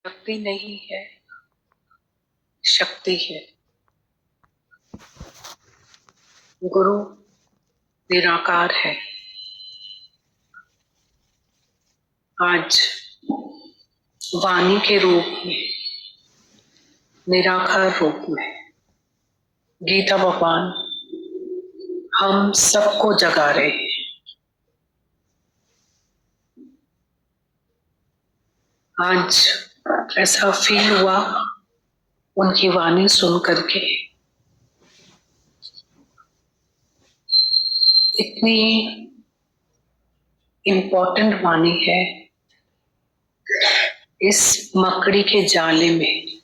शक्ति नहीं है, शक्ति है। गुरु निराकार है। आज वाणी के रूप में, निराकार रूप में गीता भगवान हम सबको जगा रहे हैं। आज ऐसा फील हुआ उनकी वाणी सुन करके, इतनी इम्पोर्टेंट वाणी है। इस मकड़ी के जाले में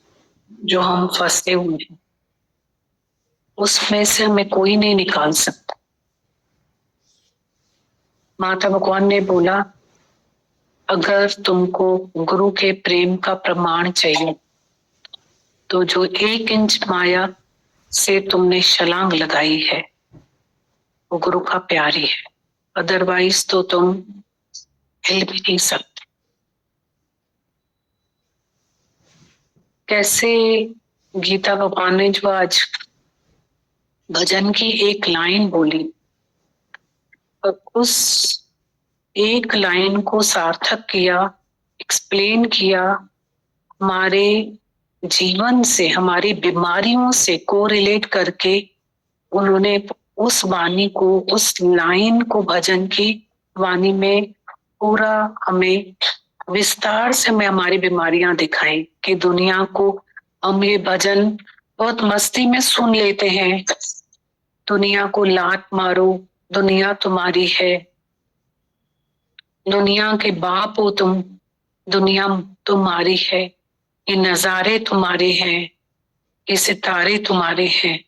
जो हम फंसे हुए हैं, उसमें से हमें कोई नहीं निकाल सकता। माता भगवान ने बोला, अगर तुमको गुरु के प्रेम का प्रमाण चाहिए तो जो 1 इंच माया से तुमने छलांग लगाई है वो गुरु का प्यार ही है, अदरवाइज तो तुम हिल भी नहीं सकते। कैसे गीता भगवान ने जो आज भजन की एक लाइन बोली और उस एक लाइन को सार्थक किया, एक्सप्लेन किया, हमारे जीवन से, हमारी बीमारियों से कोरिलेट करके उन्होंने उस वाणी को, उस लाइन को भजन की वाणी में पूरा हमें विस्तार से हमें हमारी बीमारियां दिखाई कि दुनिया को हम ये भजन बहुत मस्ती में सुन लेते हैं। दुनिया को लात मारो, दुनिया तुम्हारी है, दुनिया के बाप हो तुम, दुनिया तुम्हारी है, ये नजारे तुम्हारे हैं, ये सितारे तुम्हारे हैं।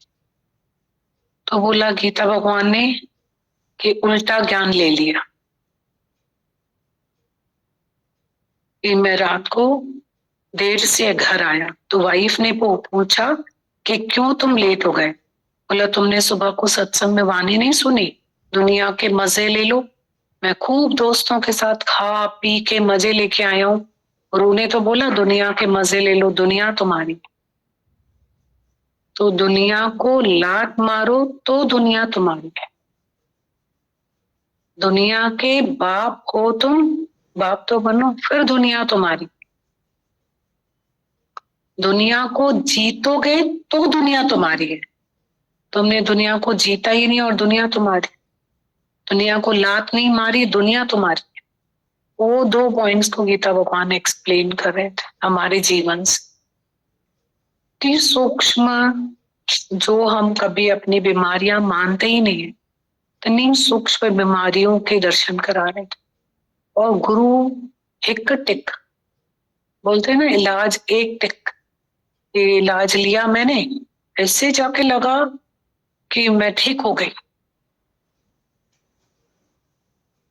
तो बोला गीता भगवान ने कि उल्टा ज्ञान ले लिया। कि मैं रात को देर से घर आया तो वाइफ ने पूछा कि क्यों तुम लेट हो गए। बोला, तुमने सुबह को सत्संग में वाणी नहीं सुनी, दुनिया के मजे ले लो। मैं खूब दोस्तों के साथ खा पी के मजे लेके आया हूँ और उन्हें तो बोला दुनिया के मजे ले लो, दुनिया तुम्हारी। तो दुनिया को लात मारो तो दुनिया तुम्हारी है। दुनिया के बाप हो तुम, बाप तो बनो, फिर दुनिया तुम्हारी। दुनिया को जीतोगे तो दुनिया तुम्हारी है। तुमने दुनिया को जीता ही नहीं और दुनिया तुम्हारी। दुनिया को लात नहीं मारी, दुनिया तुम्हारी। वो 2 पॉइंट्स को गीता भगवान एक्सप्लेन कर रहे थे हमारे जीवन से कि सूक्ष्म, जो हम कभी अपनी बीमारियां मानते ही नहीं है, इतनी सूक्ष्म बीमारियों के दर्शन करा रहे थे। और गुरु हिक टिक बोलते हैं ना, इलाज एक टिक। ये इलाज लिया मैंने, ऐसे जाके लगा कि मैं ठीक हो गई।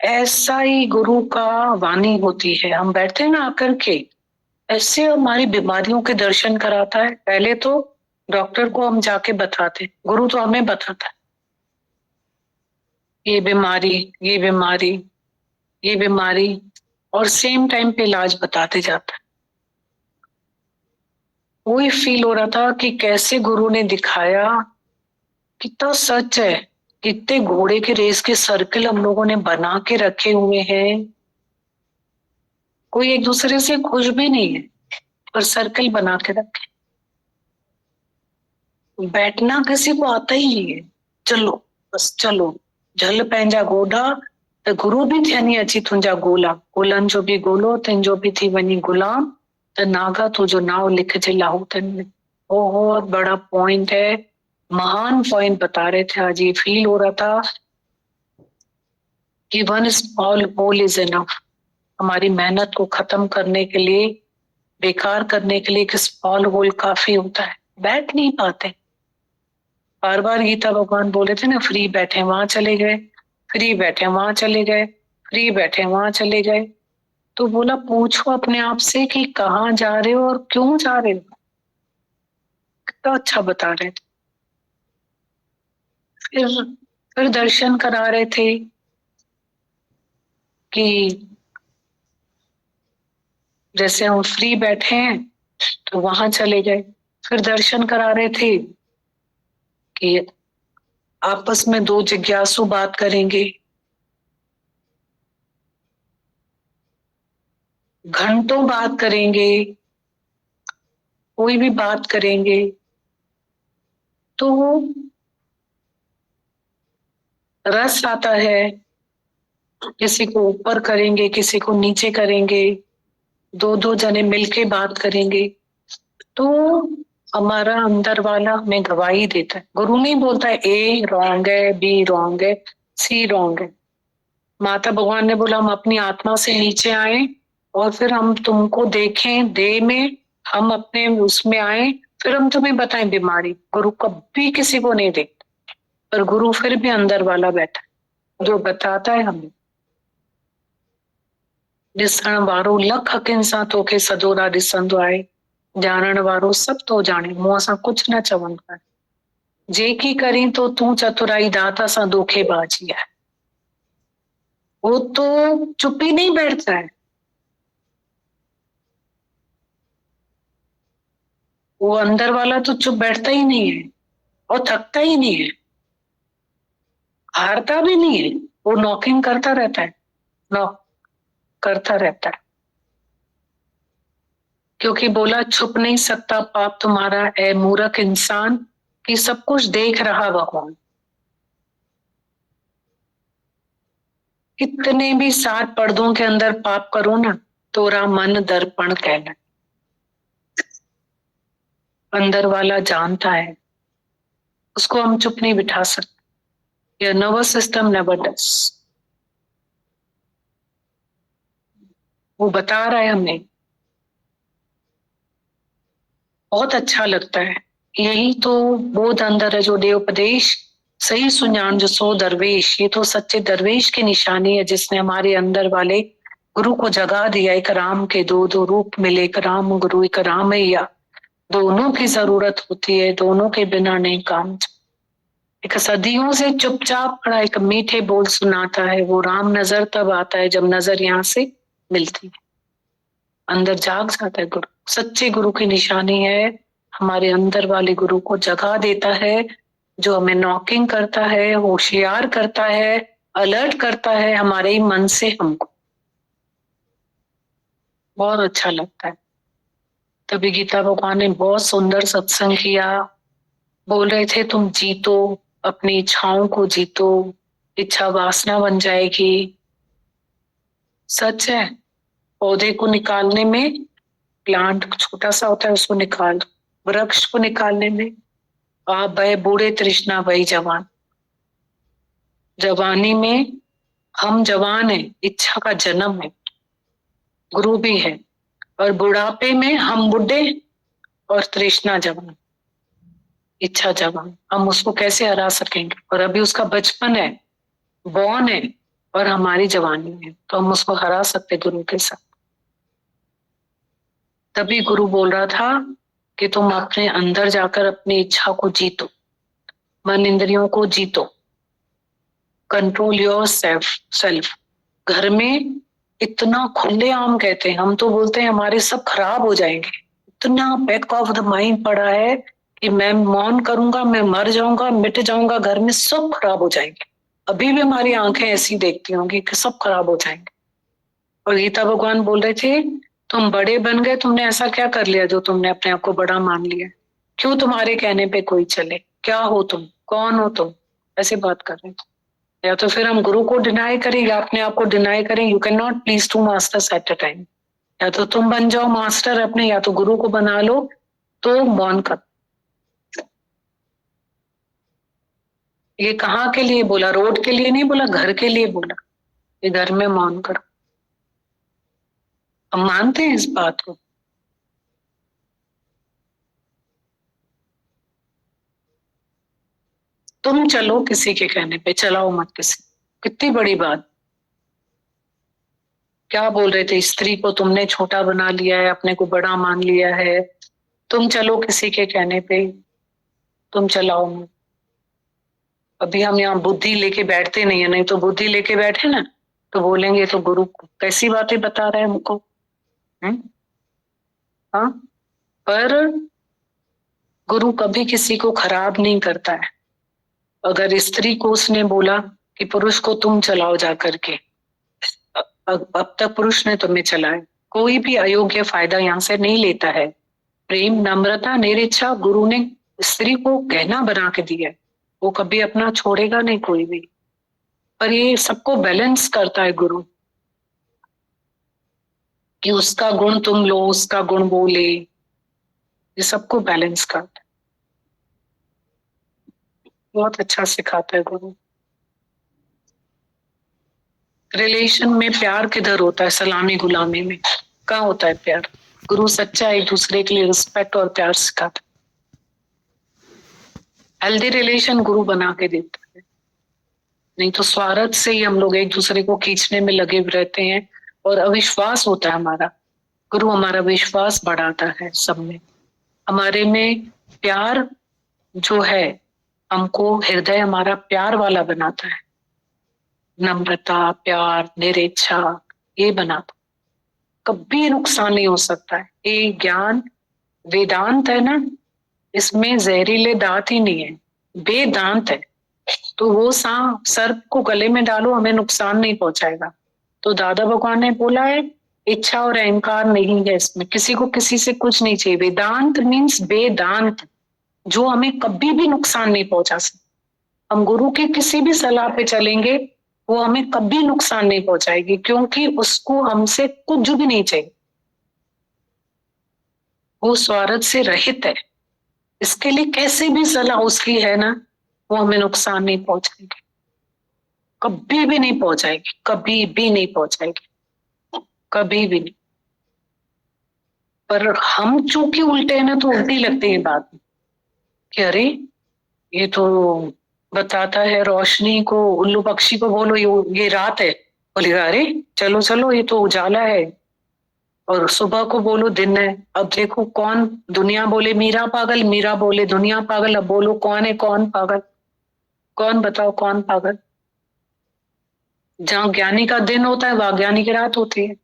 ऐसा ही गुरु का वाणी होती है। हम बैठते हैं ना आकर के, ऐसे हमारी बीमारियों के दर्शन कराता है। पहले तो डॉक्टर को हम जाके बताते, गुरु तो हमें बताता है ये बीमारी, ये बीमारी, ये बीमारी, और सेम टाइम पे इलाज बताते जाता है। वही फील हो रहा था कि कैसे गुरु ने दिखाया, कितना सच है। कितने घोड़े के रेस के सर्कल हम लोगों ने बना के रखे हुए हैं, कोई एक दूसरे से खुश भी नहीं है पर सर्कल बना के रखे। बैठना किसी को आता ही नहीं है, चलो बस चलो, झल पंहिंजा गोढ़ा त गुरु भी थियनी अची तुंहिंजा गोला, गोलनि जो बि गोलो तुंहिंजो बि थी वञी गुलाम, त नागा तुंहिंजो नाव लिखजे लाहौतन में। बहुत बड़ा पॉइंट है, महान पॉइंट बता रहे थे आज। ये फील हो रहा था कि one small hole is enough. हमारी मेहनत को खत्म करने के लिए, बेकार करने के लिए एक स्मॉल होल काफी होता है। बैठ नहीं पाते। बार बार गीता भगवान बोले थे ना, फ्री बैठे वहां चले गए, फ्री बैठे वहां चले गए, फ्री बैठे वहां चले गए। तो बोला, पूछो अपने आप से कि कहाँ जा रहे हो और क्यों जा रहे हो। कितना अच्छा बता रहे थे। फिर दर्शन करा रहे थे कि जैसे हम फ्री बैठे हैं तो वहां चले गए। फिर दर्शन करा रहे थे कि आपस में दो जिज्ञासु बात करेंगे, घंटों बात करेंगे, कोई भी बात करेंगे तो वो रस आता है। किसी को ऊपर करेंगे, किसी को नीचे करेंगे, दो दो जने मिलके बात करेंगे तो हमारा अंदर वाला हमें गवाही देता है। गुरु नहीं बोलता है ए रॉन्ग है, बी रॉन्ग है, सी रॉन्ग है। माता भगवान ने बोला हम अपनी आत्मा से नीचे आए और फिर हम तुमको देखें, देह में हम अपने उसमें आए, फिर हम तुम्हें बताएं बीमारी। गुरु कभी किसी को नहीं देखता, पर गुरु फिर भी अंदर वाला बैठा है जो बताता है हमें। ॾिसण वारो लख अखियुनि सां तोखे सदोरा ॾिसंदो आहे, ॼाणण वारो सभु तो जाने, मुंहं सां कुझु न चवंदो आहे। जेकी करी तो तू चतुराई दाता सां धोखेबाजी है। वो तो चुप ही नहीं बैठता है, वो अंदर वाला तो चुप बैठता ही नहीं है और थकता ही नहीं है, हारता भी नहीं है। वो नॉकिंग करता रहता है, नॉक करता रहता है, क्योंकि बोला छुप नहीं सकता पाप तुम्हारा ए मूर्ख इंसान, कि सब कुछ देख रहा भगवान। कितने भी 7 पर्दों के अंदर पाप करो ना, तोरा मन दर्पण कहना, अंदर वाला जानता है, उसको हम चुप नहीं बिठा सकते। Your nervous system never does. वो बता रहा है हमें, बहुत अच्छा लगता है। यही तो बोध अंदर है जो देवोपदेश सही सुजान जो सो दरवेश, ये तो सच्चे दरवेश की निशानी है जिसने हमारे अंदर वाले गुरु को जगा दिया। एक राम के दो दो रूप मिले, एक राम गुरु एक रामैया, दोनों की जरूरत होती है, दोनों के बिना नहीं काम। एक सदियों से चुपचाप खड़ा एक मीठे बोल सुनाता है, वो राम नजर तब आता है जब नजर यहाँ से मिलती है, अंदर जाग जाता है गुरु। सच्चे गुरु की निशानी है, हमारे अंदर वाले गुरु को जगा देता है, जो हमें नॉकिंग करता है, होशियार करता है, अलर्ट करता है हमारे ही मन से हमको। बहुत अच्छा लगता है। तभी गीता भगवान ने बहुत सुंदर सत्संग किया। बोल रहे थे तुम जीतो, अपनी इच्छाओं को जीतो, इच्छा वासना बन जाएगी। सच है, पौधे को निकालने में, प्लांट छोटा सा होता है उसको निकाल दो, वृक्ष को निकालने में आप भय बूढ़े तृष्णा भई जवान। जवानी में हम जवान है, इच्छा का जन्म है, गुरु भी है, और बुढ़ापे में हम बुढ़े और तृष्णा जवान, इच्छा जवान। हम उसको कैसे हरा सकेंगे? और अभी उसका बचपन है, बॉर्न है, और हमारी जवानी है, तो हम उसको हरा सकते गुरु के साथ। तभी गुरु बोल रहा था कि तुम अपने अंदर जाकर अपनी इच्छा को जीतो, मन इंद्रियों को जीतो, कंट्रोल योर सेल्फ। घर में इतना खुलेआम कहते हैं, हम तो बोलते हैं हमारे सब खराब हो जाएंगे, इतना बैक ऑफ द माइंड पड़ा है कि मैं मौन करूंगा, मैं मर जाऊंगा, मिट जाऊंगा, घर में सब खराब हो जाएंगे। अभी भी हमारी आंखें ऐसी देखती होंगी कि सब खराब हो जाएंगे। और गीता भगवान बोल रहे थे तुम बड़े बन गए, तुमने ऐसा क्या कर लिया जो तुमने अपने आप को बड़ा मान लिया? क्यों तुम्हारे कहने पे कोई चले? क्या हो तुम? कौन हो तुम? ऐसे बात कर रहे थे। या तो फिर हम गुरु को डिनाई करें या अपने आप को डिनाई करें। You can not please two masters at a time. या तो तुम बन जाओ मास्टर अपने, या तो गुरु को बना लो, तो मौन कर। ये कहाँ के लिए बोला? रोड के लिए नहीं बोला, घर के लिए बोला, ये घर में मौन करो। हम मानते हैं इस बात को। तुम चलो किसी के कहने पे, चलाओ मत किसी। कितनी बड़ी बात। क्या बोल रहे थे? स्त्री को तुमने छोटा बना लिया है, अपने को बड़ा मान लिया है, तुम चलो किसी के कहने पे, तुम चलाओ मत। अभी हम यहाँ बुद्धि लेके बैठते नहीं है, नहीं तो बुद्धि लेके बैठे ना तो बोलेंगे तो गुरु कैसी बातें बता रहे हैं हमको। हाँ, पर गुरु कभी किसी को खराब नहीं करता है। अगर स्त्री को उसने बोला कि पुरुष को तुम चलाओ जा करके, अब तक पुरुष ने तुम्हें चलाया, कोई भी अयोग्य फायदा यहाँ से नहीं लेता है। प्रेम, नम्रता, निरिच्छा गुरु ने स्त्री को गहना बना के दिया है। वो कभी अपना छोड़ेगा नहीं कोई भी। पर ये सबको बैलेंस करता है गुरु, कि उसका गुण तुम लो, उसका गुण वो ले, ये सबको बैलेंस करता है। बहुत अच्छा सिखाता है गुरु। रिलेशन में प्यार किधर होता है? सलामी गुलामी में कहाँ होता है प्यार? गुरु सच्चा एक दूसरे के लिए रिस्पेक्ट और प्यार सिखाता है। हेल्दी रिलेशन गुरु बना के देता है, नहीं तो स्वार्थ से ही हम लोग एक दूसरे को खींचने में लगे रहते हैं और अविश्वास होता है हमारा। गुरु हमारा विश्वास बढ़ाता है सब में, हमारे में प्यार जो है, हमको हृदय हमारा प्यार वाला बनाता है। नम्रता, प्यार, निरेच्छा, ये बनाता, कभी नुकसान नहीं हो सकता है। ये ज्ञान वेदांत है ना, इसमें जहरीले दांत ही नहीं है, वेदांत है। तो वो सांप सर्प को गले में डालो, हमें नुकसान नहीं पहुंचाएगा। तो दादा भगवान ने बोला है इच्छा और अहंकार नहीं है इसमें, किसी को किसी से कुछ नहीं चाहिए। वेदांत मीन्स वेदांत, जो हमें कभी भी नुकसान नहीं पहुंचा सकता। हम गुरु के किसी भी सलाह पे चलेंगे, वो हमें कभी नुकसान नहीं पहुंचाएगी, क्योंकि उसको हमसे कुछ भी नहीं चाहिए। वो स्वार्थ से रहित है। इसके लिए कैसे भी सलाह उसकी है ना, वो हमें नुकसान नहीं पहुंचाएगी, कभी भी नहीं पहुंचाएगी, कभी भी नहीं पहुंचाएगी, कभी भी नहीं। पर हम चूंकि उल्टे हैं ना, तो उल्टी लगती है बात कि अरे ये तो बताता है रोशनी को, उल्लू पक्षी को बोलो ये रात है, बोलेगा अरे चलो चलो ये तो उजाला है। और सुबह को बोलो दिन है। अब देखो कौन, दुनिया बोले मीरा पागल, मीरा बोले दुनिया पागल। अब बोलो कौन है कौन पागल? कौन बताओ कौन पागल? जहाँ ज्ञानी का दिन होता है वहां ज्ञानी की रात होती है,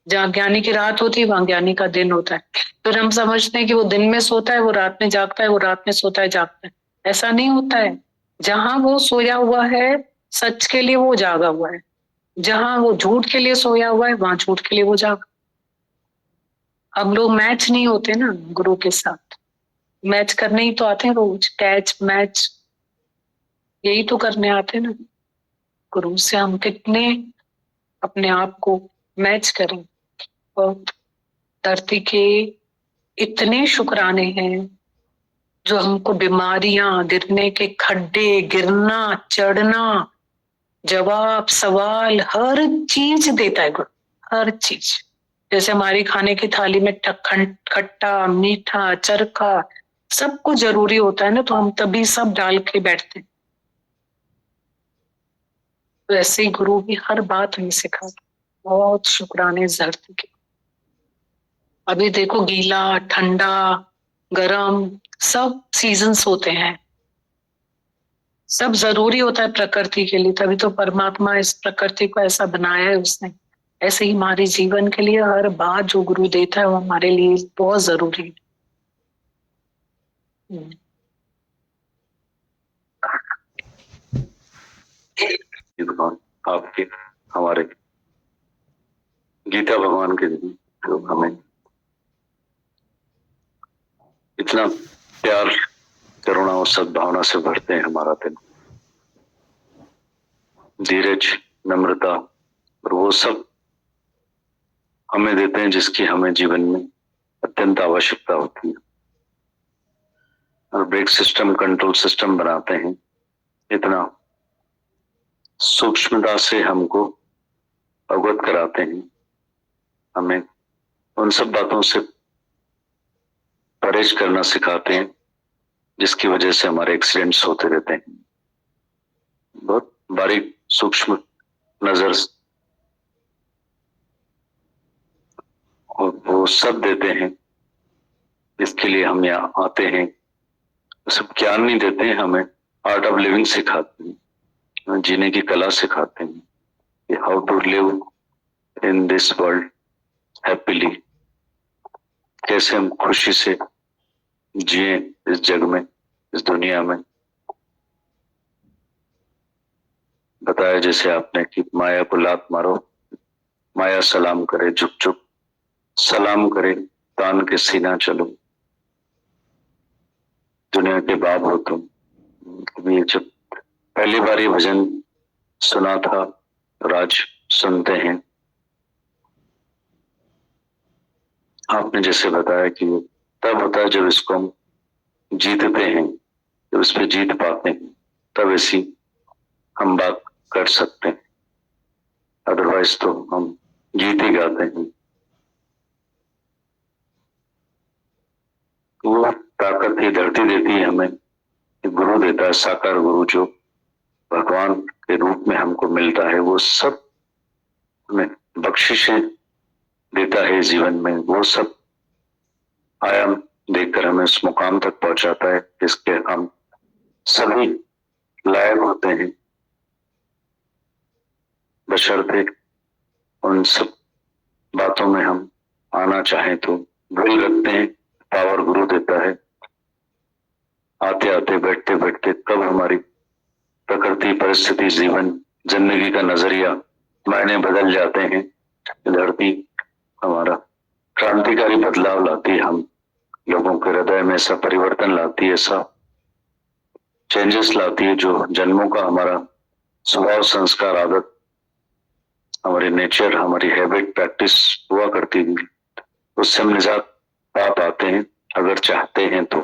जहाँ ज्ञानी की रात होती है वहां ज्ञानी का दिन होता है। फिर हम समझते हैं कि वो दिन में सोता है, वो रात में जागता है, वो रात में सोता है जागता है। ऐसा नहीं होता है। जहां वो सोया हुआ है सच के लिए वो जागा हुआ है, जहां वो झूठ के लिए सोया हुआ है वहां झूठ के लिए वो जागा। हम लोग मैच नहीं होते ना गुरु के साथ, मैच करने ही तो आते हैं रोज, कैच मैच यही तो करने आते हैं ना। गुरु से हम कितने अपने आप को मैच करें। और धरती के इतने शुक्राने हैं जो हमको बीमारियां, गिरने के खड्डे, गिरना, चढ़ना, जवाब, सवाल, हर चीज देता है गुरु, हर चीज। जैसे हमारी खाने की थाली में खट्टा, मीठा, चरखा सब कुछ जरूरी होता है ना, तो हम तभी सब डाल के बैठते हैं। तो ऐसे ही गुरु भी हर बात हमें सिखाता। बहुत शुक्राने इस धरती के। अभी देखो गीला, ठंडा, गरम सब सीजन्स होते हैं, सब जरूरी होता है प्रकृति के लिए। तभी तो परमात्मा इस प्रकृति को ऐसा बनाया है उसने। ऐसे ही हमारे जीवन के लिए हर बात जो गुरु देता है वो हमारे लिए बहुत जरूरी है। भगवान आपके, हमारे गीता भगवान के जो हमें इतना प्यार, करुणा और सद्भावना से भरते हैं हमारा दिन, धीरज, नम्रता, और वो सब हमें देते हैं जिसकी हमें जीवन में अत्यंत आवश्यकता होती है। और ब्रेक सिस्टम, कंट्रोल सिस्टम बनाते हैं, इतना सूक्ष्मता से हमको अवगत कराते हैं, हमें उन सब बातों से परहेज करना सिखाते हैं जिसकी वजह से हमारे एक्सीडेंट्स होते रहते हैं। बहुत बारीक सूक्ष्म नजर और वो सब देते हैं, इसके लिए हम यहाँ आते हैं। सब ज्ञान नहीं देते हैं, हमें आर्ट ऑफ लिविंग सिखाते हैं, जीने की कला सिखाते हैं, how to live in this world happily. कैसे हम खुशी से जिए इस जग में, इस दुनिया में। बताया जैसे आपने कि माया को लात मारो, माया सलाम करे, झुक झुक सलाम करे, तान के सीना चलो, दुनिया के बाप हो तुम। ये जब पहली बार ये भजन सुना था और आज सुनते हैं, आपने जैसे बताया कि तब होता है जब इसको हम जीतते हैं, जब इस पे जीत पाते हैं, तब ऐसी हम बात कर सकते हैं, अदरवाइज तो हम गीत ही गाते हैं। वो ताकत ही धरती देती है हमें, गुरु देता है, साकार गुरु जो भगवान के रूप में हमको मिलता है, वो सब हमें बख्शिशें देता है जीवन में। वो सब आयाम देखकर हमें उस मुकाम तक पहुंचाता है जिसके हम सभी लायक होते हैं, बशर्ते उन सब बातों में हम आना चाहें तो। दिल रखते हैं, पावर गुरु देता है। आते आते बैठते बैठते कब हमारी प्रकृति, परिस्थिति, जीवन, जिंदगी का नजरिया, मायने बदल जाते हैं। धरती हमारा क्रांतिकारी बदलाव लाती है, हम लोगों के हृदय में ऐसा परिवर्तन लाती है, ऐसा चेंजेस लाती है जो जन्मों का हमारा स्वभाव, संस्कार, आदत, हमारी नेचर, हमारी हैबिट, प्रैक्टिस हुआ करती थी, उससे हम निजात पा पाते हैं अगर चाहते हैं तो।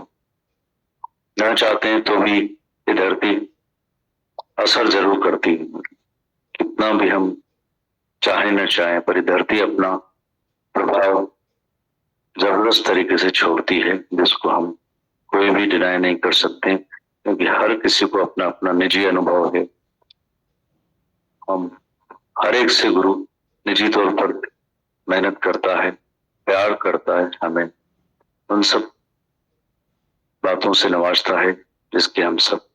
न चाहते हैं तो भी ये धरती असर जरूर करती है, कितना भी हम चाहे न चाहे, पर धरती अपना प्रभाव जबरदस्त तरीके से छोड़ती है, जिसको हम कोई भी डिनाई नहीं कर सकते, क्योंकि हर किसी को अपना अपना निजी अनुभव है। हम हर एक से गुरु निजी तौर पर मेहनत करता है, प्यार करता है, हमें उन सब बातों से नवाजता है जिसके हम सब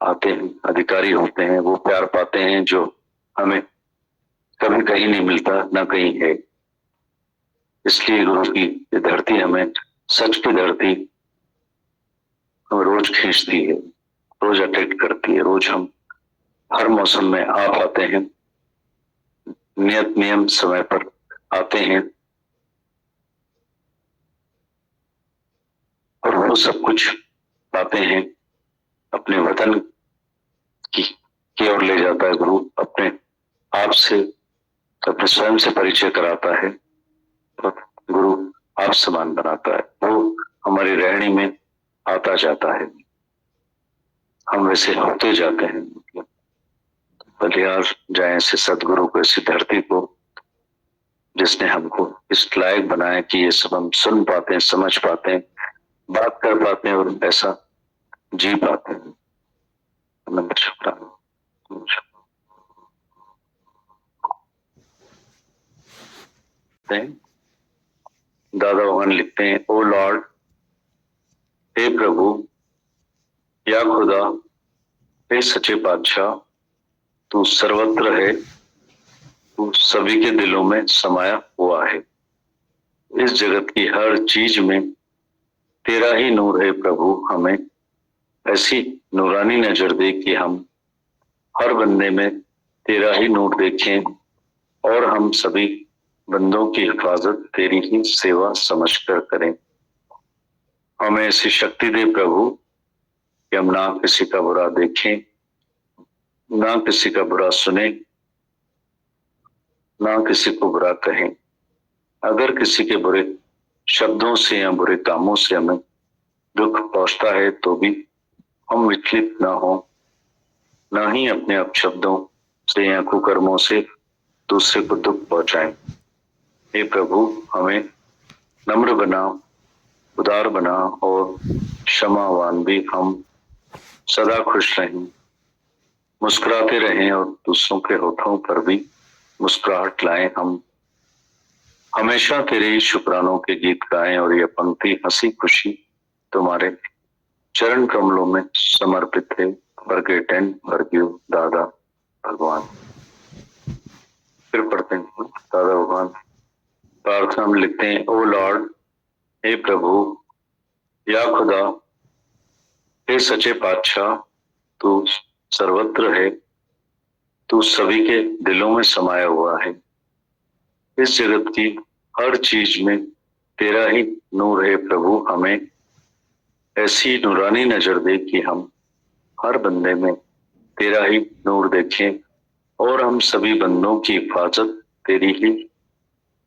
आते हैं, अधिकारी होते हैं। वो प्यार पाते हैं जो हमें कभी कहीं नहीं मिलता, ना कहीं है। इसलिए गुरु की ये धरती हमें, सच की धरती हमें रोज खींचती है, रोज अट्रैक्ट करती है। रोज हम हर मौसम में आ पाते हैं, नियत नियम समय पर आते हैं, और वो सब कुछ पाते हैं अपने वतन की ओर ले जाता है गुरु। अपने आप से, अपने स्वयं से परिचय कराता है, और गुरु आप समान बनाता है। वो हमारी रहनी में आता जाता है, हम वैसे होते जाते हैं। बलिहार जाए ऐसे सदगुरु को, ऐसी धरती को जिसने हमको इस लायक बनाया कि ये सब हम सुन पाते हैं, समझ पाते हैं, बात कर पाते हैं और ऐसा जी पाते हैं। शुक्राना। दादा भगवान लिखते हैं, ओ लॉर्ड, हे प्रभु, या खुदा, हे सच्चे बादशाह, तू सर्वत्र है, तू सभी के दिलों में समाया हुआ है। इस जगत की हर चीज में तेरा ही नूर है प्रभु। हमें ऐसी नूरानी नजर दे कि हम हर बंदे में तेरा ही नूर देखें, और हम सभी बंदों की हिफाजत तेरी ही सेवा समझकर करें। हमें ऐसी शक्ति दे प्रभु कि हम ना किसी का बुरा देखें, ना किसी का बुरा सुने, ना किसी को बुरा कहें। अगर किसी के बुरे शब्दों से या बुरे कामों से हमें दुख पहुंचता है तो भी हम विचलित ना हो, ना ही अपने अपशब्दों से या कुकर्मों से दूसरे को दुख पहुंचाएं। हे प्रभु, हमें नम्र बना, उदार बना और क्षमावान भी। हम सदा खुश रहें, मुस्कुराते रहें और दूसरों के होठों पर भी मुस्कुराहट लाएं। हम हमेशा तेरे ही शुक्रानों के गीत गाएं और यह पंक्ति हंसी खुशी तुम्हारे चरण कमलों में समर्पित है। फॉरगेट एंड फॉरगिव दादा भगवान। फिर पढ़ते हैं, दादा भगवान, प्रार्थना में लिखते हैं, ओ लॉर्ड, हे प्रभु, या खुदा, हे सच्चे पातशाह, तू सर्वत्र है, तू सभी के दिलों में समाया हुआ है। इस जगत की हर चीज में तेरा ही नूर है प्रभु। हमें ऐसी नूरानी नजर दे कि हम हर बंदे में तेरा ही नूर देखें और हम सभी बंदों की हिफाजत तेरी ही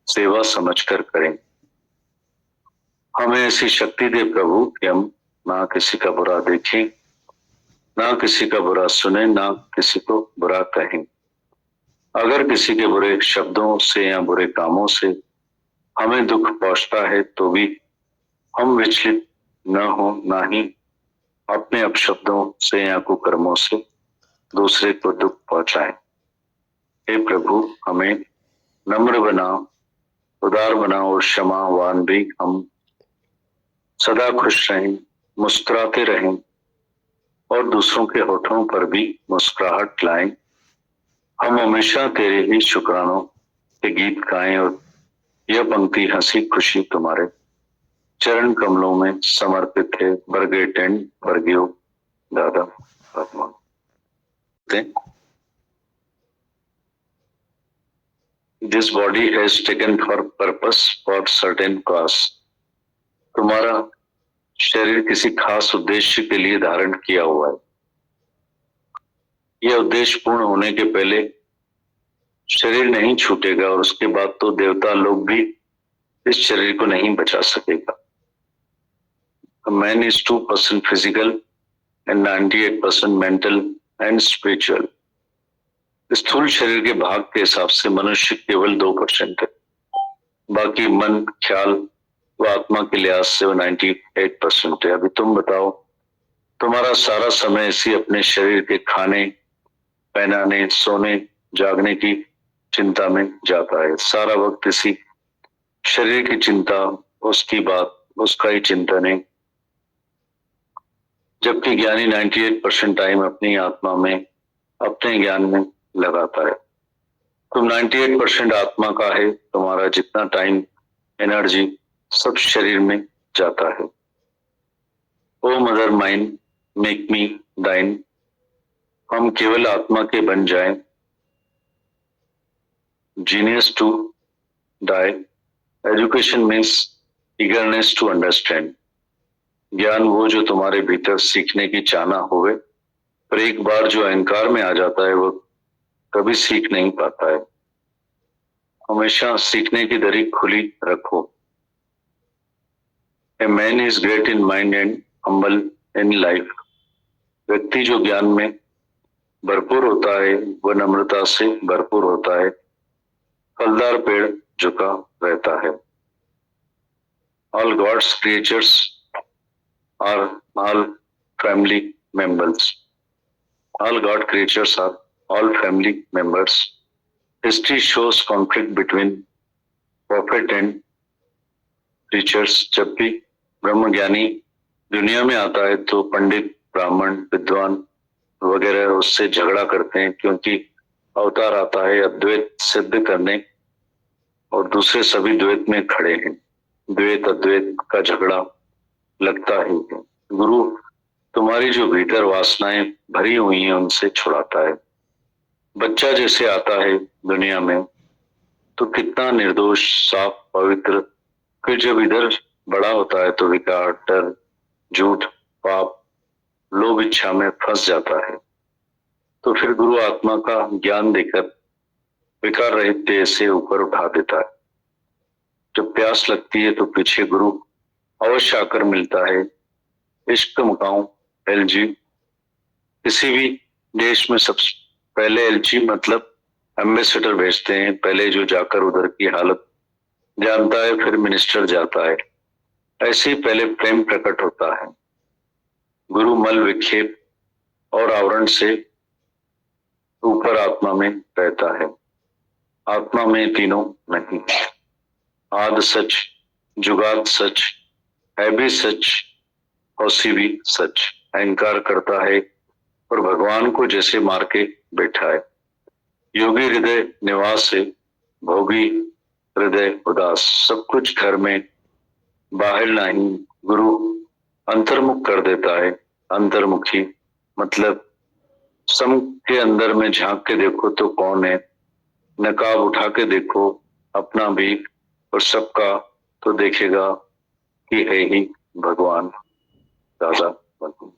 सेवा समझकर करें। हमें ऐसी शक्ति दे प्रभु कि हम ना किसी का बुरा देखें, ना किसी का बुरा सुने, ना किसी को बुरा कहें। अगर किसी के बुरे शब्दों से या बुरे कामों से हमें दुख पहुंचता है तो भी हम विचलित न हो, ना ही अपने अपशब्दों से या कुकर्मों से दूसरे को दुख पहुंचाएं। हे प्रभु, हमें नम्र बना, उदार बना और क्षमावान भी। हम सदा खुश रहें, मुस्कुराते रहें और दूसरों के होठों पर भी मुस्कुराहट लाएं। हम हमेशा तेरे ही शुक्रानों के गीत गाएं और यह पंक्ति हंसी खुशी तुम्हारे चरण कमलों में समर्पित है। बरगेट एंड बरगियो दादा आत्मा। This body has taken for purpose for certain cause. तुम्हारा शरीर किसी खास उद्देश्य के लिए धारण किया हुआ है। यह उद्देश्य पूर्ण होने के पहले शरीर नहीं छूटेगा और उसके बाद तो देवता लोग भी इस शरीर को नहीं बचा सकेगा। A man is 2% physical and 98% mental and spiritual. स्थूल शरीर के भाग के हिसाब से मनुष्य केवल 2% है, बाकी मन, ख्याल व आत्मा के लिहाज से 98% है। अभी तुम बताओ, तुम्हारा सारा समय इसी अपने शरीर के खाने, पहनाने, सोने, जागने की चिंता में जाता है। सारा वक्त इसी शरीर की चिंता, उसकी बात, उसका ही चिंतन है। जबकि ज्ञानी 98% टाइम अपनी आत्मा में, अपने ज्ञान में लगाता है। तुम 98% आत्मा का है, तुम्हारा जितना टाइम, एनर्जी सब शरीर में जाता है। O mother mind, make me thine. हम केवल आत्मा के बन जाएं। Genius to die. Education means eagerness to understand. ज्ञान वो जो तुम्हारे भीतर सीखने की चाहना होवे, पर एक बार जो अहंकार में आ जाता है वो कभी सीख नहीं पाता है। हमेशा सीखने की दरी खुली रखो। A man is great in mind and humble in life. व्यक्ति जो ज्ञान में भरपूर होता है वह नम्रता से भरपूर होता है। फलदार पेड़ झुका रहता है। All god's creatures are all family members. All God creatures are all family members. History shows conflict between prophet and preachers. जब भी ब्रह्म ज्ञानी दुनिया में आता है तो पंडित, ब्राह्मण, विद्वान वगैरह उससे झगड़ा करते हैं, क्योंकि अवतार आता है अद्वैत सिद्ध करने और दूसरे सभी द्वैत में खड़े हैं। द्वैत अद्वैत का झगड़ा लगता ही है। गुरु तुम्हारी जो भीतर वासनाएं भरी हुई हैं उनसे छुड़ाता है। बच्चा जैसे आता है दुनिया में तो कितना निर्दोष, साफ, पवित्र, फिर जब इधर बड़ा होता है तो विकार, डर, झूठ, पाप, लोभ, इच्छा में फंस जाता है। तो फिर गुरु आत्मा का ज्ञान देकर विकार रहित देह से ऊपर उठा देता है। जब प्यास लगती है तो पीछे गुरु अवश्य आकर मिलता है। इश्क मकाऊ एलजी। किसी भी देश में सबसे पहले एलजी मतलब एम्बेसडर भेजते हैं। पहले जो जाकर उधर की हालत जानता है फिर मिनिस्टर जाता है। ऐसे ही पहले प्रेम प्रकट होता है। गुरु मल विक्षेप और आवरण से ऊपर आत्मा में रहता है। आत्मा में तीनों नहीं। आद सच, जुगात सच, है भी सच, होसी भी सच। अहंकार करता है और भगवान को जैसे मार के बैठा है। योगी हृदय निवास से भोगी हृदय उदास, सब कुछ घर में बाहर नहीं, गुरु अंतर्मुख कर देता है। अंतर्मुखी मतलब सम के अंदर में झांक के देखो तो कौन है, नकाब उठा के देखो अपना भी और सबका, तो देखेगा कि है ही भगवान दादा भगवान।